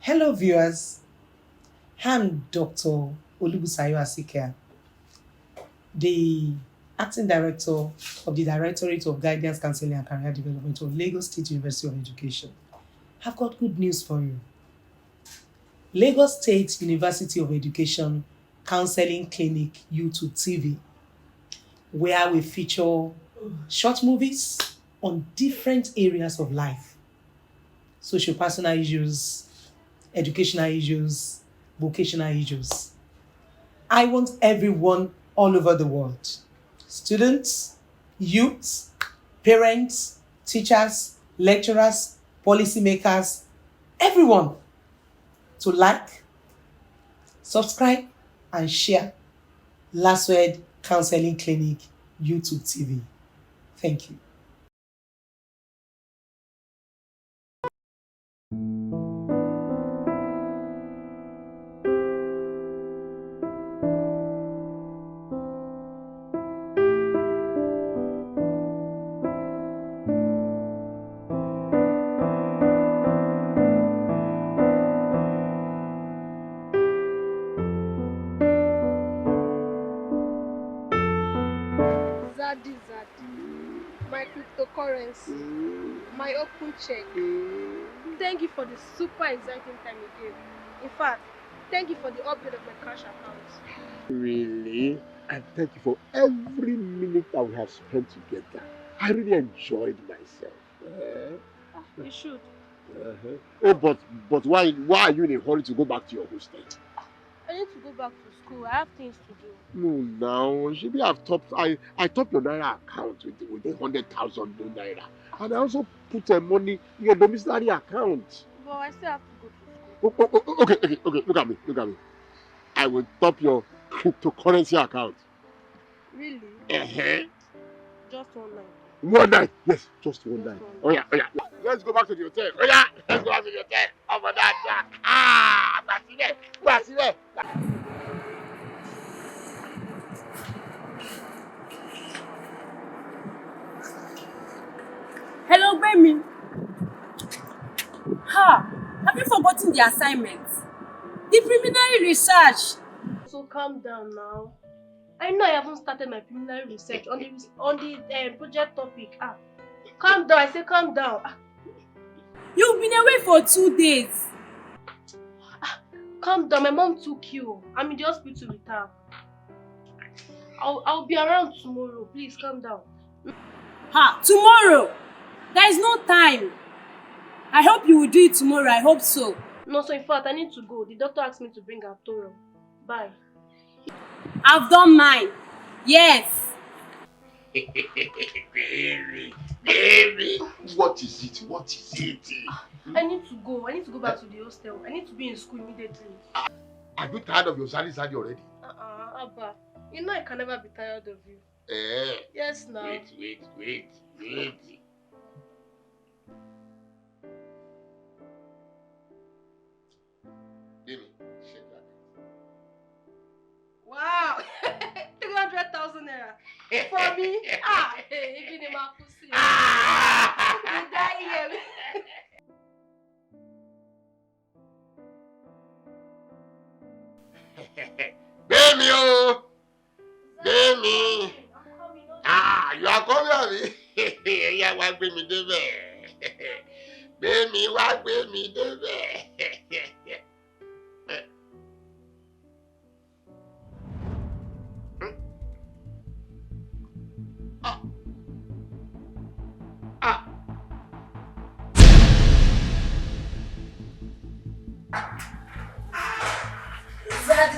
Hello viewers, I'm Dr. Olubusayo Asikia, the Acting Director of the Directorate of Guidance, Counseling and Career Development of Lagos State University of Education. I've got good news for you. Lagos State University of Education Counseling Clinic YouTube TV, where we feature short movies on different areas of life, socio-personal issues, educational issues, vocational issues. I want everyone all over the world, students, youth, parents, teachers, lecturers, policymakers, everyone to like, subscribe, and share Lasuedcounselingclinic YouTube TV. Thank you. Zaddy, my cryptocurrency, my open check. Thank you for the super exciting time you gave. In fact, thank you for the upgrade of my cash account. Really? And thank you for every minute that we have spent together. I really enjoyed myself. You should. Oh, but why are you in a hurry to go back to your hostel? I need to go back to school. I have things to do. No, now maybe I topped your Naira account with 100,000 Naira, and I also put money in your domiciliary account. But I still have to go to school. Okay. Look at me. I will top your cryptocurrency account. Really? Just 1 night. 1 night? Yes, just one night. Oh yeah. Let's go back to the hotel. Oh yeah, let's go back to the hotel. Over that. That's it. Hello, baby. Have you forgotten the assignment? The preliminary research. So calm down now. I know I haven't started my preliminary research on the project topic. Calm down. I say calm down. You've been away for 2 days. Calm down. My mom took you. I'm in the hospital with her. I'll be around tomorrow. Please calm down. Tomorrow? There is no time. I hope you will do it tomorrow. I hope so. No, so in fact, I need to go. The doctor asked me to bring her Toro. Bye. I've done mine. Yes. Baby, what is it? I need to go. I need to go back to the hostel. I need to be in school immediately. Are you tired of your salary already? Abba. You know I can never be tired of you. Yes, now. Wait. Baby, shake that. Wow! 300,000 naira. For me? Even in my pussy. You die here. Baby, oh! Baby! You are coming at me? Yeah, why bring me there? Baby, why bring me there?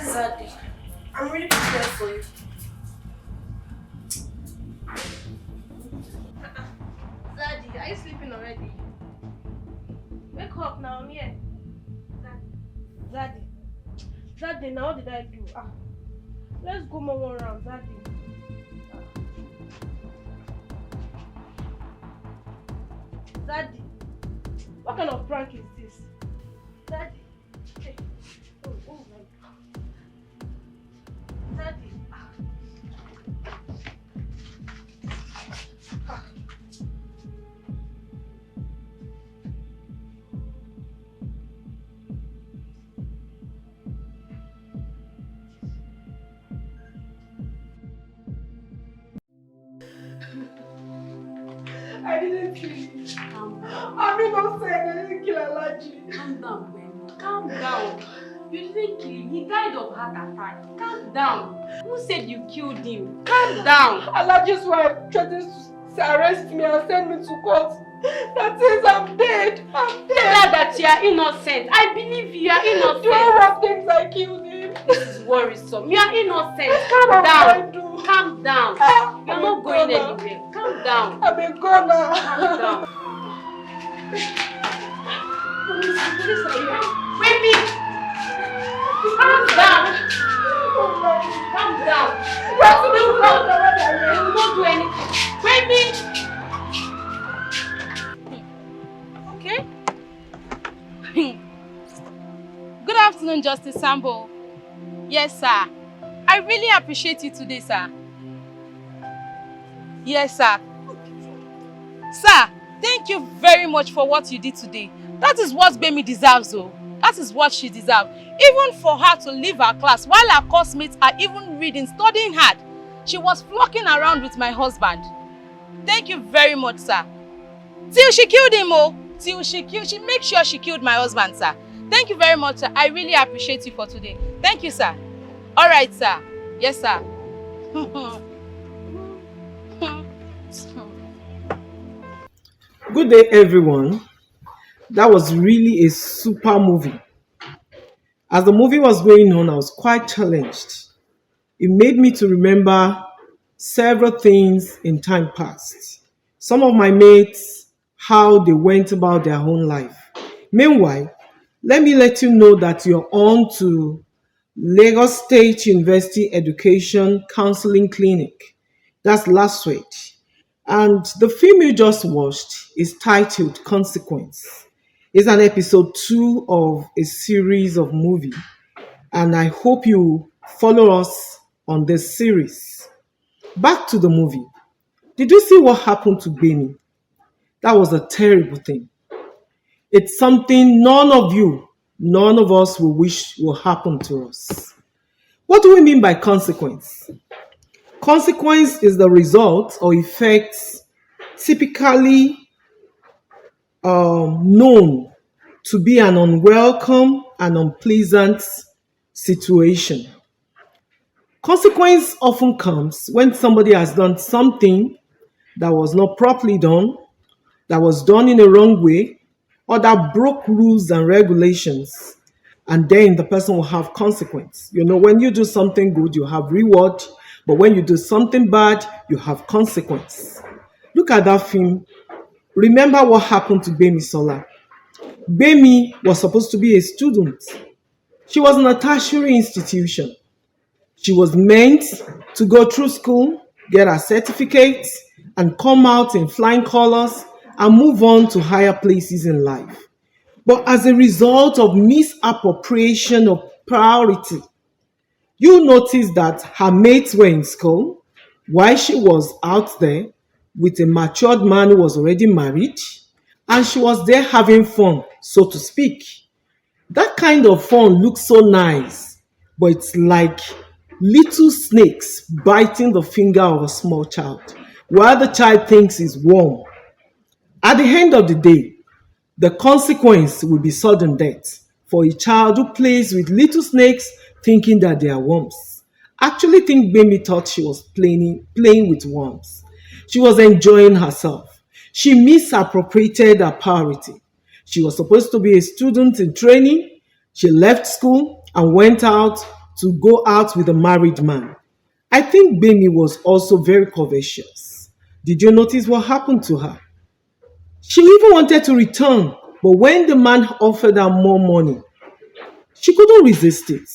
Zaddy. I'm really prepared for you. Zaddy, are you sleeping already? Wake up now, I'm here. Zaddy, now what did I do? Let's go one round, Zaddy. Zaddy, what kind of prank is this? Zaddy. Hey. Oh my God. Zaddy. not saying I didn't kill Alaji. Calm down, baby. Calm down. You didn't kill him. He died of heart attack. Calm down. Who said you killed him? Calm down. Alaji's wife threatens to arrest me and send me to court. That says I'm dead. I'm dead. Tell her that you are innocent. I believe you are innocent. Do I have things I killed him? This is worrisome. You are innocent. Calm down. Calm down. You're not going anywhere. Calm down. I'm a goner. Calm down. Police are here. Wait me. Calm down. Calm down. They will not do anything. Wait me. Okay. Good afternoon, Justice Sambo. Yes, sir. I really appreciate you today, sir. Yes, sir. Sir, thank you very much for what you did today. That is what Bemi deserves, though. That is what she deserves. Even for her to leave her class while her classmates are even reading, studying hard, she was flocking around with my husband. Thank you very much, sir. Till she killed him, oh. Till she made sure she killed my husband, sir. Thank you very much, sir. I really appreciate you for today. Thank you, sir. All right, sir. Yes, sir. Good day, everyone. That was really a super movie. As the movie was going on, I was quite challenged. It made me to remember several things in time past. Some of my mates, how they went about their own life. Meanwhile, let me let you know that you're on to Lagos State University Education Counseling Clinic. That's Lasued. And the film you just watched is titled Consequence. It's an episode 2 of a series of movies. And I hope you follow us on this series. Back to the movie. Did you see what happened to Beni? That was a terrible thing. It's something none of us will wish will happen to us. What do we mean by consequence? Consequence is the result or effects typically known to be an unwelcome and unpleasant situation. Consequence often comes when somebody has done something that was not properly done, that was done in a wrong way, or that broke rules and regulations, and then the person will have consequence. You know, when you do something good, you have reward, but when you do something bad, you have consequence. Look at that film. Remember what happened to Bemi Sola. Bemi was supposed to be a student. She was in a tertiary institution. She was meant to go through school, get her certificate, and come out in flying colors and move on to higher places in life. But as a result of misappropriation of priority, you notice that her mates were in school while she was out there with a matured man who was already married, and she was there having fun, so to speak. That kind of fun looks so nice, but it's like little snakes biting the finger of a small child, while the child thinks it's warm. At the end of the day, the consequence will be sudden death for a child who plays with little snakes thinking that they are worms. Actually think Bemi thought she was playing with worms. She was enjoying herself. She misappropriated her priority. She was supposed to be a student in training. She left school and went out to go out with a married man. I think Bemi was also very covetous. Did you notice what happened to her? She even wanted to return, but when the man offered her more money, she couldn't resist it.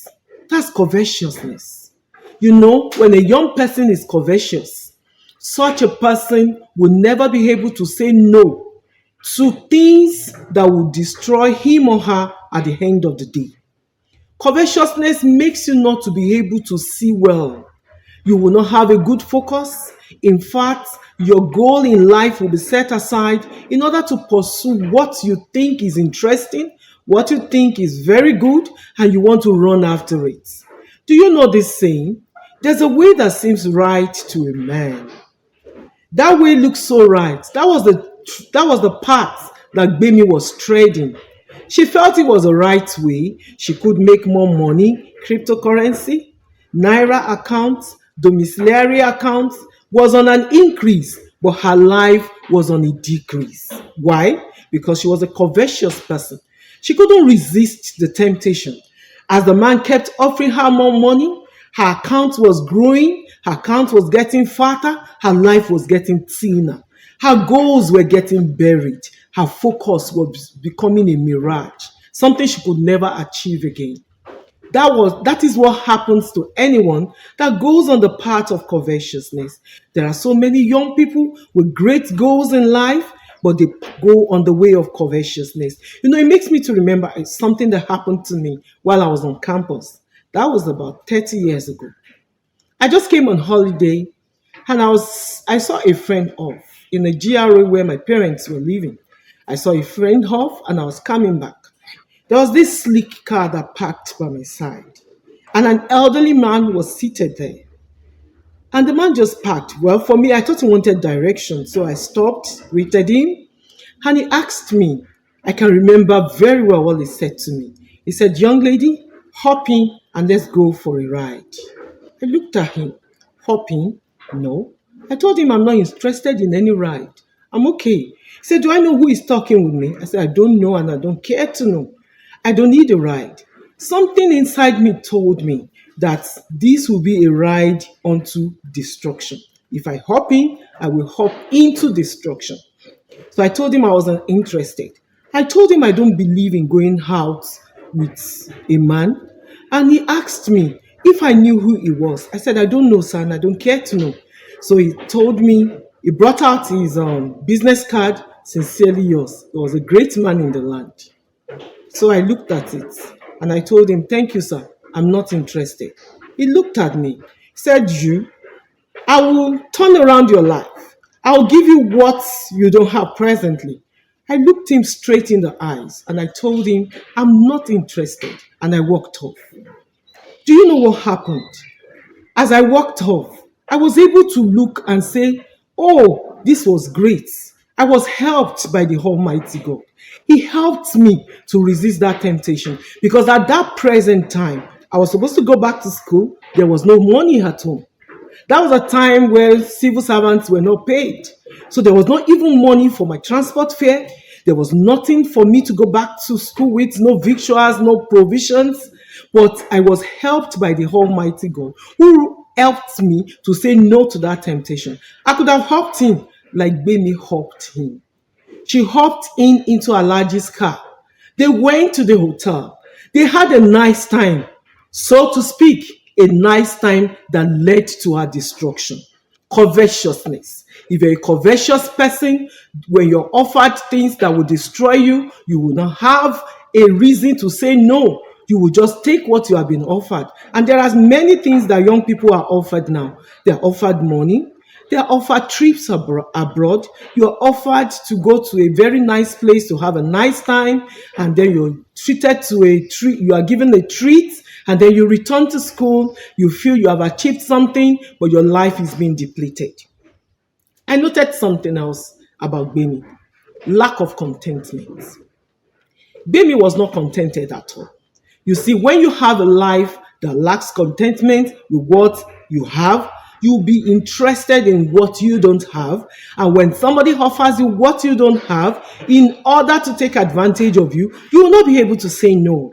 That's covetousness. You know, when a young person is covetous, such a person will never be able to say no to things that will destroy him or her at the end of the day. Covetousness makes you not to be able to see well. You will not have a good focus. In fact, your goal in life will be set aside in order to pursue what you think is interesting, what you think is very good, and you want to run after it. Do you know this saying? There's a way that seems right to a man. That way looks so right. That was the path that Gbemi was trading. She felt it was the right way. She could make more money. Cryptocurrency, Naira accounts, domiciliary accounts was on an increase, but her life was on a decrease. Why? Because she was a covetous person. She couldn't resist the temptation. As the man kept offering her more money, her account was growing, her account was getting fatter, her life was getting thinner. Her goals were getting buried. Her focus was becoming a mirage, something she could never achieve again. That is what happens to anyone that goes on the path of covetousness. There are so many young people with great goals in life, but they go on the way of covetousness. It makes me to remember something that happened to me while I was on campus. That was about 30 years ago. I just came on holiday and I saw a friend off in a GRA where my parents were living. I saw a friend off and I was coming back. There was this sleek car that parked by my side, and an elderly man was seated there. And the man just parked. Well, for me, I thought he wanted direction, so I stopped, greeted him, and he asked me. I can remember very well what he said to me. He said, "Young lady, hop in and let's go for a ride." I looked at him. Hopping? No. I told him I'm not interested in any ride. I'm okay. He said, "Do I know who is talking with me?" I said, "I don't know and I don't care to know. I don't need a ride." Something inside me told me that this will be a ride onto destruction. If I hop in, I will hop into destruction. So I told him I wasn't interested. I told him I don't believe in going out with a man. And he asked me if I knew who he was. I said, "I don't know, sir, and I don't care to know." So he told me, he brought out his business card, "Sincerely yours." He was a great man in the land. So I looked at it and I told him, "Thank you, sir. I'm not interested." He looked at me, said, "I will turn around your life. I'll give you what you don't have presently." I looked him straight in the eyes and I told him, "I'm not interested." And I walked off. Do you know what happened? As I walked off, I was able to look and say, "Oh, this was great. I was helped by the Almighty God. He helped me to resist that temptation because at that present time, I was supposed to go back to school. There was no money at home. That was a time where civil servants were not paid. So there was not even money for my transport fare. There was nothing for me to go back to school with, no victuals, no provisions. But I was helped by the Almighty God who helped me to say no to that temptation. I could have hopped in like Bemi hopped in. She hopped in into Alaji's car. They went to the hotel. They had a nice time, so to speak, a nice time that led to her destruction. Covetousness. If you're a covetous person, when you're offered things that will destroy you, you will not have a reason to say no. You will just take what you have been offered. And there are many things that young people are offered now. They are offered money. They are offered trips abroad. You are offered to go to a very nice place to have a nice time, and then you're treated to a treat. You are given a treat, and then you return to school. You feel you have achieved something, but your life is being depleted. I noted something else about Bemi: lack of contentment. Bemi was not contented at all. You see, when you have a life that lacks contentment with what you have, you'll be interested in what you don't have. And when somebody offers you what you don't have, in order to take advantage of you, you will not be able to say no.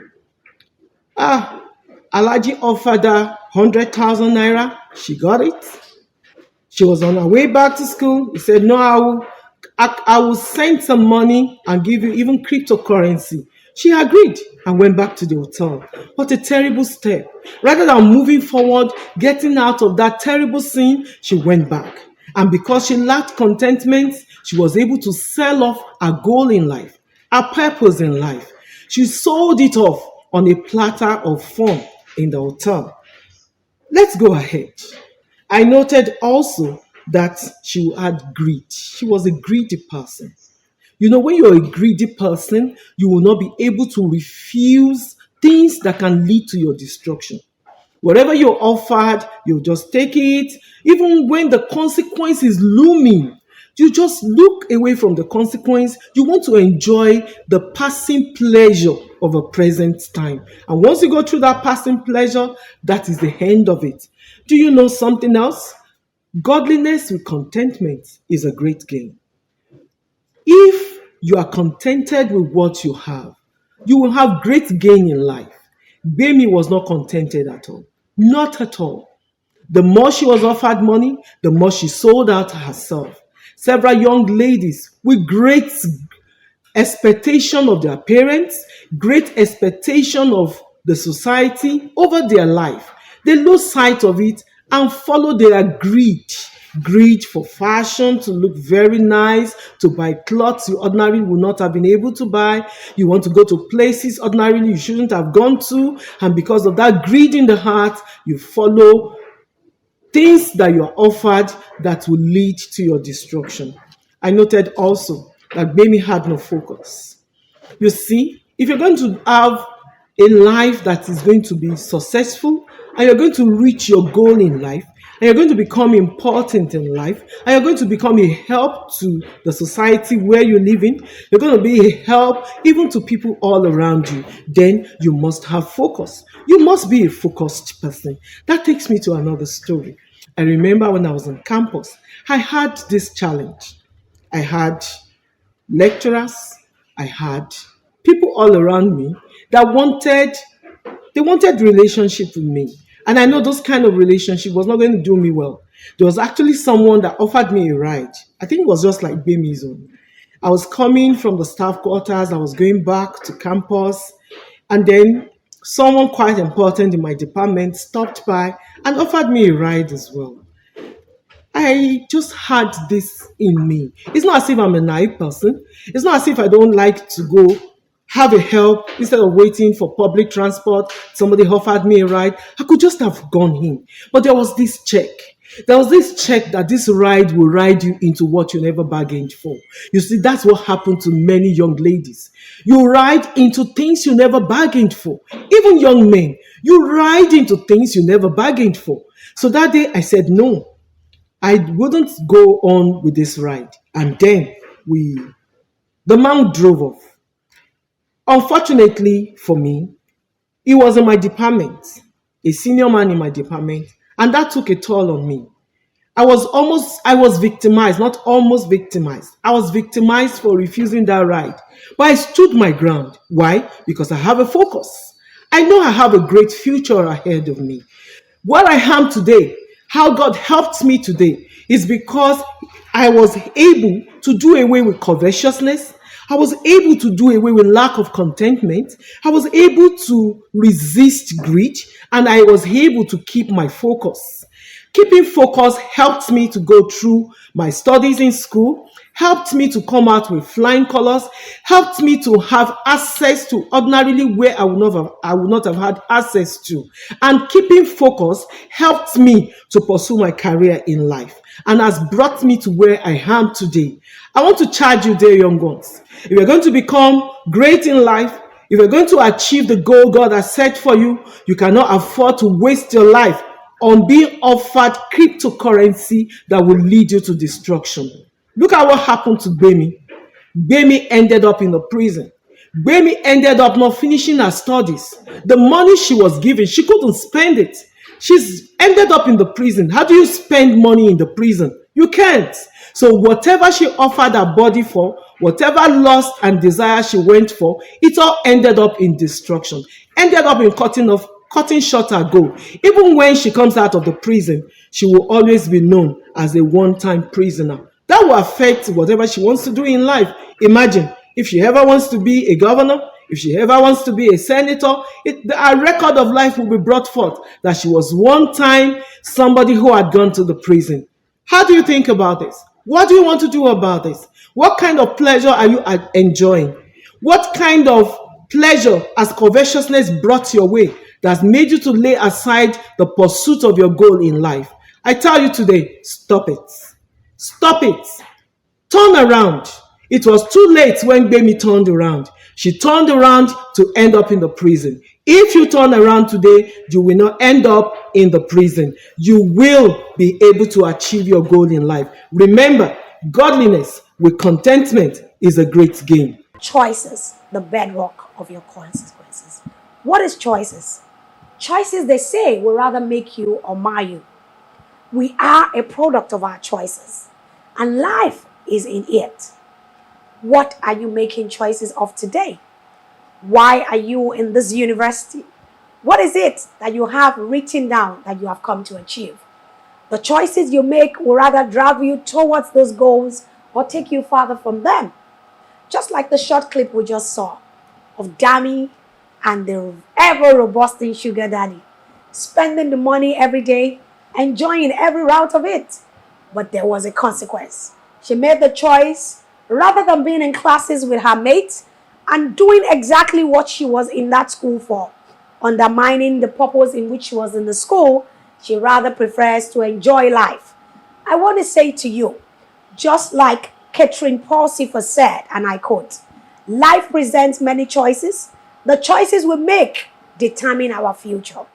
Alaji offered her 100,000 naira. She got it. She was on her way back to school. He said, "No, I will send some money and give you even cryptocurrency." She agreed and went back to the hotel. What a terrible step. Rather than moving forward, getting out of that terrible scene, she went back. And because she lacked contentment, she was able to sell off her goal in life, her purpose in life. She sold it off on a platter of fun in the hotel. Let's go ahead. I noted also that she had greed. She was a greedy person. When you're a greedy person, you will not be able to refuse things that can lead to your destruction. Whatever you're offered, you'll just take it, even when the consequence is looming. You just look away from the consequence. You want to enjoy the passing pleasure of a present time. And once you go through that passing pleasure, that is the end of it. Do you know something else? Godliness with contentment is a great gain. If you are contented with what you have, you will have great gain in life. Bemi was not contented at all. Not at all. The more she was offered money, the more she sold out herself. Several young ladies with great expectation of their parents, great expectation of the society over their life. They lose sight of it and follow their greed. Greed for fashion, to look very nice, to buy clothes you ordinarily would not have been able to buy. You want to go to places ordinarily you shouldn't have gone to. And because of that greed in the heart, you follow things that you are offered that will lead to your destruction. I noted also that Bemi had no focus. You see, if you're going to have a life that is going to be successful, and you're going to reach your goal in life, and you're going to become important in life, and you're going to become a help to the society where you live in, you're going to be a help even to people all around you, then you must have focus. You must be a focused person. That takes me to another story. I remember when I was on campus, I had this challenge. I had lecturers, I had people all around me that wanted relationship with me. And I know those kind of relationship was not going to do me well. There was actually someone that offered me a ride. I think it was just like Bemi's own. I was coming from the staff quarters. I was going back to campus. And then someone quite important in my department stopped by and offered me a ride as well. I just had this in me. It's not as if I'm a naive person. It's not as if I don't like to go have a help instead of waiting for public transport. Somebody offered me a ride. I could just have gone in. But there was this check. There was this check that this ride will ride you into what you never bargained for. You see, that's what happened to many young ladies. You ride into things you never bargained for. Even young men, you ride into things you never bargained for. So that day I said, no, I wouldn't go on with this ride. And then the man drove off. Unfortunately for me, he was in my department, a senior man in my department, and that took a toll on me. I was victimized, not almost victimized. I was victimized for refusing that ride. But I stood my ground. Why? Because I have a focus. I know I have a great future ahead of me. What I am today, how God helped me today, is because I was able to do away with covetousness. I was able to do away with lack of contentment. I was able to resist greed, and I was able to keep my focus. Keeping focus helped me to go through my studies in school, helped me to come out with flying colors, helped me to have access to ordinarily where I would not have had access to. And keeping focus helped me to pursue my career in life and has brought me to where I am today. I want to charge you, dear young ones. If you're going to become great in life, if you're going to achieve the goal God has set for you, you cannot afford to waste your life on being offered cryptocurrency that will lead you to destruction. Look at what happened to Bemi. Bemi ended up in the prison. Bemi ended up not finishing her studies. The money she was given, she couldn't spend it. She's ended up in the prison. How do you spend money in the prison? You can't. So whatever she offered her body for, whatever lust and desire she went for, it all ended up in destruction. Ended up in cutting short her goal. Even when she comes out of the prison, she will always be known as a one-time prisoner. That will affect whatever she wants to do in life. Imagine if she ever wants to be a governor, if she ever wants to be a senator, her record of life will be brought forth that she was one time somebody who had gone to the prison. How do you think about this? What do you want to do about this? What kind of pleasure are you enjoying? What kind of pleasure has covetousness brought your way that's made you to lay aside the pursuit of your goal in life? I tell you today, stop it. Stop it. Turn around. It was too late when Bemi turned around. She turned around to end up in the prison. If you turn around today, you will not end up in the prison. You will be able to achieve your goal in life. Remember, Godliness with contentment is a great gain. Choices, the bedrock of your consequences. What is choices? Choices, they say, will rather make you or mar you. We are a product of our choices, and life is in it. What are you making choices of today? Why are you in this university? What is it that you have written down that you have come to achieve? The choices you make will rather drive you towards those goals or take you farther from them. Just like the short clip we just saw of Dami and the ever robusting sugar daddy, spending the money every day, enjoying every route of it. But there was a consequence. She made the choice, rather than being in classes with her mates and doing exactly what she was in that school for, undermining the purpose in which she was in the school, she rather prefers to enjoy life. I want to say to you, just like Catherine Pulsifer said, and I quote, life presents many choices. The choices we make determine our future.